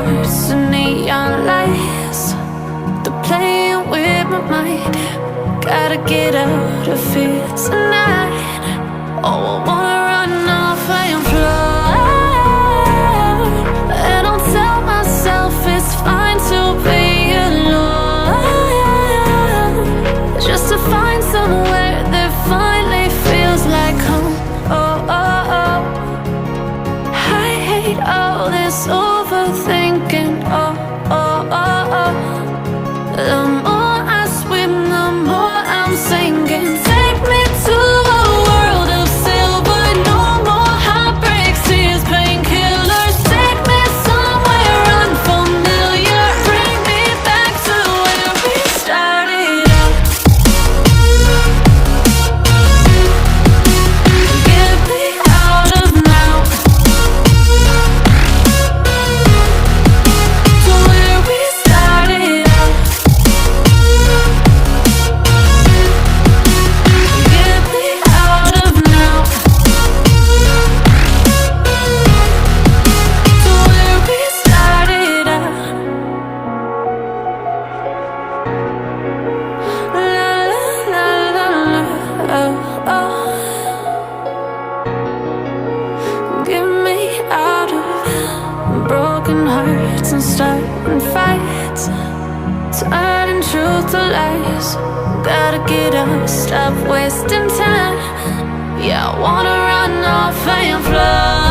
hearts to neon lights. They're playing with my mind. Gotta get out of here tonight. Oh, I wanna run off and fly. And I'll tell myself it's fine to be alone, just to find somewhere that finally feels like home. Oh, oh, oh. I hate all this overthinking. Oh, oh, oh, oh. The more I swim, the more I'm sinking. Take me to a world of silver. No more heartbreaks, tears, painkillers. Take me somewhere unfamiliar. Bring me back to where we started out. Get me out of now, to where we started out. Get me out of now, to where we started out. La la la la, oh, oh. Get me out of broken hearts and starting fights, turning truth to lies. Gotta get up, stop wasting time. Yeah, I wanna run off and fly.